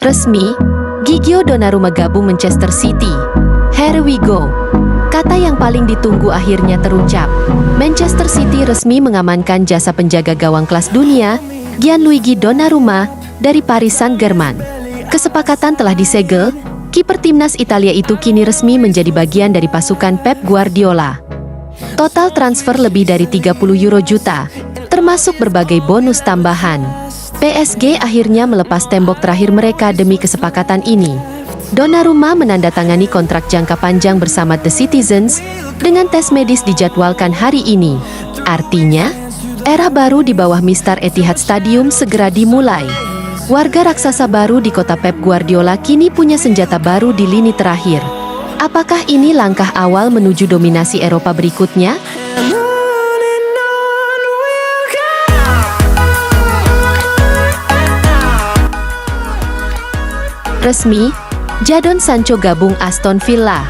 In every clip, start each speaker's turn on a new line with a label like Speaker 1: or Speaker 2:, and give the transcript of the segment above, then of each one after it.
Speaker 1: Resmi, Gigio Donnarumma gabung Manchester City. Here we go. Kata yang paling ditunggu akhirnya terucap. Manchester City resmi mengamankan jasa penjaga gawang kelas dunia, Gianluigi Donnarumma, dari Paris Saint-Germain. Kesepakatan telah disegel, kiper timnas Italia itu kini resmi menjadi bagian dari pasukan Pep Guardiola. Total transfer lebih dari 30 euro juta, termasuk berbagai bonus tambahan. PSG akhirnya melepas tembok terakhir mereka demi kesepakatan ini. Donnarumma menandatangani kontrak jangka panjang bersama The Citizens, dengan tes medis dijadwalkan hari ini. Artinya, era baru di bawah Mister Etihad Stadium segera dimulai. Warga raksasa baru di kota Pep Guardiola kini punya senjata baru di lini terakhir. Apakah ini langkah awal menuju dominasi Eropa berikutnya? Resmi, Jadon Sancho gabung Aston Villa.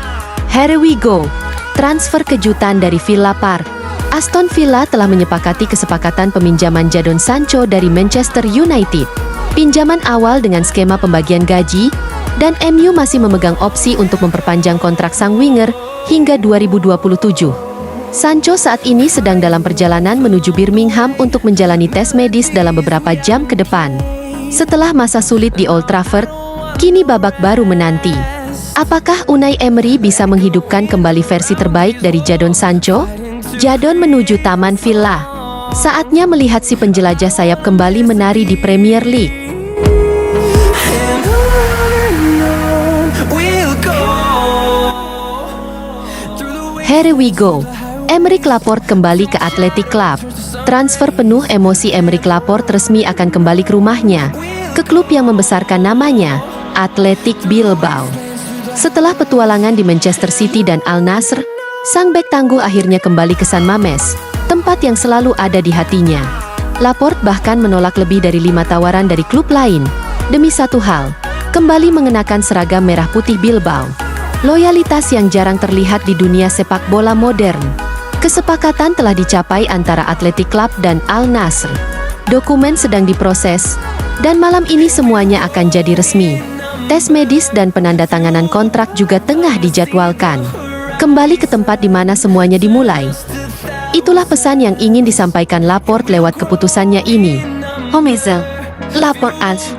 Speaker 1: Here we go. Transfer kejutan dari Villa Park. Aston Villa telah menyepakati kesepakatan peminjaman Jadon Sancho dari Manchester United. Pinjaman awal dengan skema pembagian gaji, dan MU masih memegang opsi untuk memperpanjang kontrak sang winger hingga 2027. Sancho saat ini sedang dalam perjalanan menuju Birmingham untuk menjalani tes medis dalam beberapa jam ke depan. Setelah masa sulit di Old Trafford, kini babak baru menanti. Apakah Unai Emery bisa menghidupkan kembali versi terbaik dari Jadon Sancho? Jadon menuju Taman Villa. Saatnya melihat si penjelajah sayap kembali menari di Premier League. Here we go. Aymeric Laporte kembali ke Athletic Club. Transfer penuh emosi. Aymeric Laporte resmi akan kembali ke rumahnya, ke klub yang membesarkan namanya, Athletic Bilbao. Setelah petualangan di Manchester City dan Al Nassr, sang bek tangguh akhirnya kembali ke San Mamés, tempat yang selalu ada di hatinya. Laporte bahkan menolak lebih dari 5 tawaran dari klub lain, demi satu hal, kembali mengenakan seragam merah putih Bilbao. Loyalitas yang jarang terlihat di dunia sepak bola modern. Kesepakatan telah dicapai antara Athletic Club dan Al Nassr. Dokumen sedang diproses, dan malam ini semuanya akan jadi resmi. Tes medis dan penandatanganan kontrak juga tengah dijadwalkan. Kembali ke tempat di mana semuanya dimulai. Itulah pesan yang ingin disampaikan Laporte lewat keputusannya ini. Homezel, Laporte as.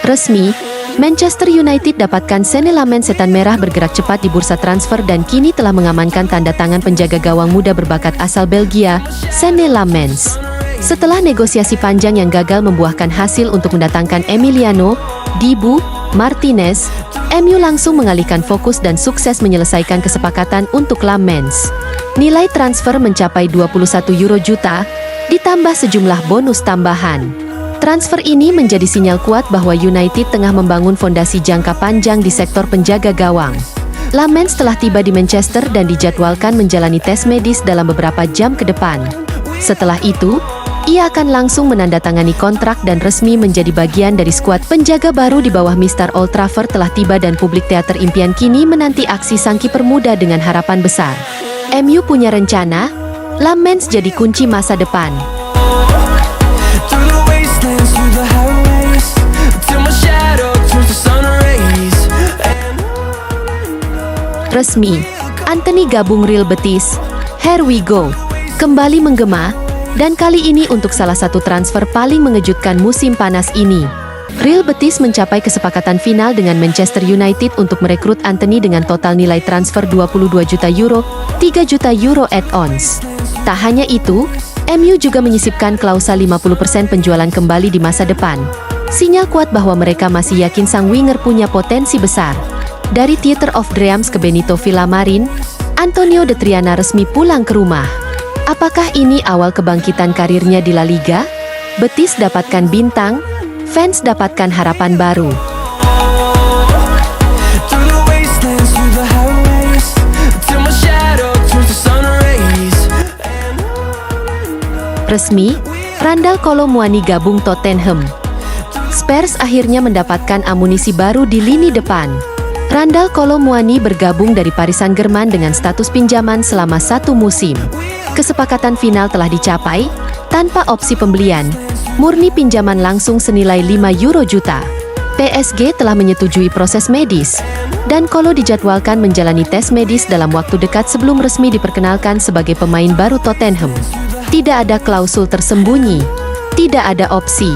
Speaker 1: Resmi, Manchester United dapatkan Senne Lammens. Setan merah bergerak cepat di bursa transfer dan kini telah mengamankan tanda tangan penjaga gawang muda berbakat asal Belgia, Senne Lammens. Setelah negosiasi panjang yang gagal membuahkan hasil untuk mendatangkan Emiliano Dibu Martinez, MU langsung mengalihkan fokus dan sukses menyelesaikan kesepakatan untuk Lammens. Nilai transfer mencapai 21 euro juta, ditambah sejumlah bonus tambahan. Transfer ini menjadi sinyal kuat bahwa United tengah membangun fondasi jangka panjang di sektor penjaga gawang. Lammens telah tiba di Manchester dan dijadwalkan menjalani tes medis dalam beberapa jam ke depan. Setelah itu, ia akan langsung menandatangani kontrak dan resmi menjadi bagian dari skuad penjaga baru di bawah Mister Old Trafford telah tiba dan publik teater impian kini menanti aksi sang kiper muda dengan harapan besar. MU punya rencana, Lammens jadi kunci masa depan. Resmi, Antony gabung Real Betis. Here we go. Kembali menggema, dan kali ini untuk salah satu transfer paling mengejutkan musim panas ini. Real Betis mencapai kesepakatan final dengan Manchester United untuk merekrut Antony dengan total nilai transfer 22 juta euro, 3 juta euro add-ons. Tak hanya itu, MU juga menyisipkan klausa 50% penjualan kembali di masa depan. Sinyal kuat bahwa mereka masih yakin sang winger punya potensi besar. Dari Theatre of Dreams ke Benito Villamarin, Antonio de Triana resmi pulang ke rumah. Apakah ini awal kebangkitan karirnya di La Liga? Betis dapatkan bintang, fans dapatkan harapan baru. Resmi, Randal Kolo Muani gabung Tottenham. Spurs akhirnya mendapatkan amunisi baru di lini depan. Randal Kolo Muani bergabung dari Paris Saint-Germain dengan status pinjaman selama 1 musim. Kesepakatan final telah dicapai, tanpa opsi pembelian, murni pinjaman langsung senilai 5 euro juta. PSG telah menyetujui proses medis, dan Kolo dijadwalkan menjalani tes medis dalam waktu dekat sebelum resmi diperkenalkan sebagai pemain baru Tottenham. Tidak ada klausul tersembunyi, tidak ada opsi.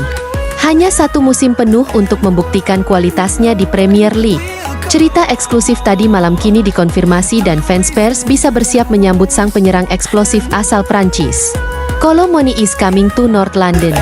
Speaker 1: Hanya satu musim penuh untuk membuktikan kualitasnya di Premier League. Cerita eksklusif tadi malam kini dikonfirmasi dan fans Spurs bisa bersiap menyambut sang penyerang eksplosif asal Prancis. Kolo Muani is coming to North London.